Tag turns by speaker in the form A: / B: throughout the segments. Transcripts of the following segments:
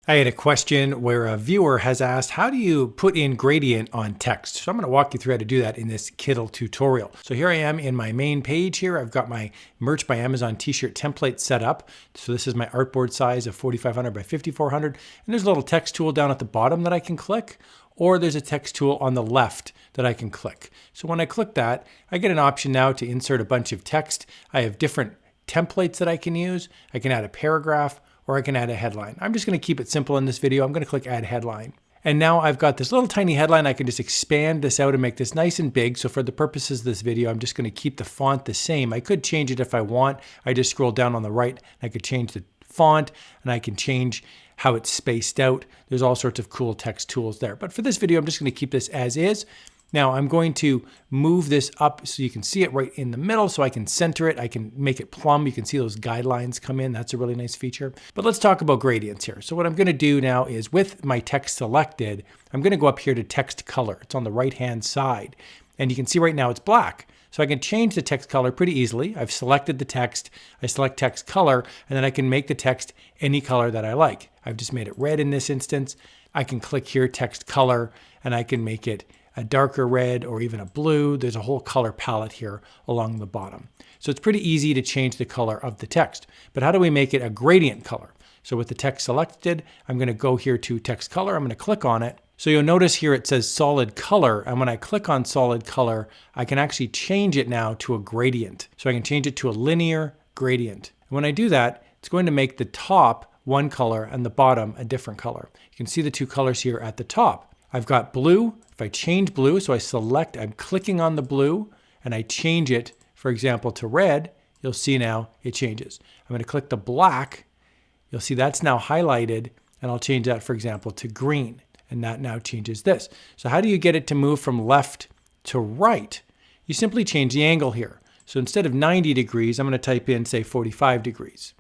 A: I had a question where a viewer has asked, how do you put in gradient on text? So I'm going to walk you through how to do that in this Kittl tutorial. So here I am in my main page here. I've got my Merch by Amazon t-shirt template set up. So this is my artboard size of 4,500 by 5,400. And there's a little text tool down at the bottom that I can click, or there's a text tool on the left that I can click. So when I click that, I get an option now to insert a bunch of text. I have different templates that I can use. I can add a paragraph, or I can add a headline. I'm just going to keep it simple in this video. I'm going to click Add Headline. And now I've got this little tiny headline. I can just expand this out and make this nice and big. So for the purposes of this video, I'm just going to keep the font the same. I could change it if I want. I just scroll down on the right. I could change the font, and I can change how it's spaced out. There's all sorts of cool text tools there. But for this video, I'm just going to keep this as is. Now I'm going to move this up so you can see it right in the middle, so I can center it. I can make it plumb. You can see those guidelines come in. That's a really nice feature. But let's talk about gradients here. So what I'm going to do now is, with my text selected, I'm going to go up here to text color. It's on the right-hand side. And you can see right now it's black. So I can change the text color pretty easily. I've selected the text. I select text color, and then I can make the text any color that I like. I've just made it red in this instance. I can click here, text color, and I can make it a darker red or even a blue. There's a whole color palette here along the bottom. So it's pretty easy to change the color of the text. But how do we make it a gradient color? So with the text selected, I'm going to go here to text color. I'm going to click on it. So you'll notice here it says solid color. And when I click on solid color, I can actually change it now to a gradient. So I can change it to a linear gradient. And when I do that, it's going to make the top one color and the bottom a different color. You can see the two colors here at the top. I've got blue. If I change blue, so I select, I'm clicking on the blue, and I change it, for example, to red, you'll see now it changes. I'm going to click the black. You'll see that's now highlighted, and I'll change that, for example, to green, and that now changes this. So how do you get it to move from left to right? You simply change the angle here. So instead of 90 degrees, I'm going to type in, say, 45 degrees.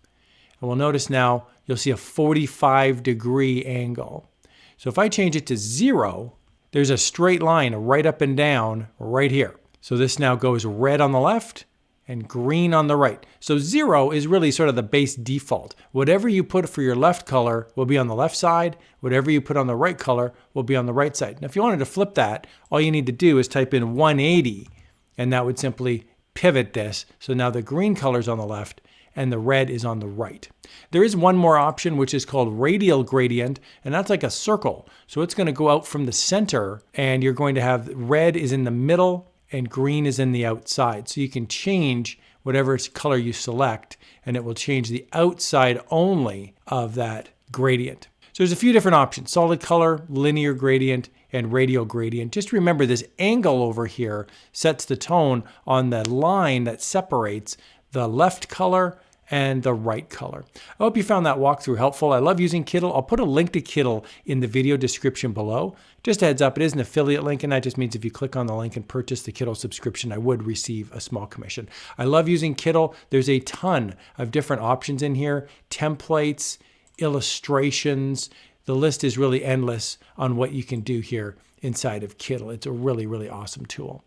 A: And we'll notice now you'll see a 45-degree angle. So if I change it to 0, there's a straight line right up and down right here. So this now goes red on the left and green on the right. So 0 is really sort of the base default. Whatever you put for your left color will be on the left side. Whatever you put on the right color will be on the right side. Now, if you wanted to flip that, all you need to do is type in 180, and that would simply pivot this. So now the green color is on the left and the red is on the right. There is one more option, which is called radial gradient, and that's like a circle. So it's going to go out from the center, and you're going to have red is in the middle and green is in the outside. So you can change whatever color you select, and it will change the outside only of that gradient. So there's a few different options: solid color, linear gradient, and radial gradient. Just remember, this angle over here sets the tone on the line that separates the left color and the right color. I hope you found that walkthrough helpful. I love using Kittl. I'll put a link to Kittl in the video description below. Just a heads up, it is an affiliate link, and that just means if you click on the link and purchase the Kittl subscription, I would receive a small commission. I love using Kittl. There's a ton of different options in here: templates, illustrations. The list is really endless on what you can do here inside of Kittl. It's a really, really awesome tool.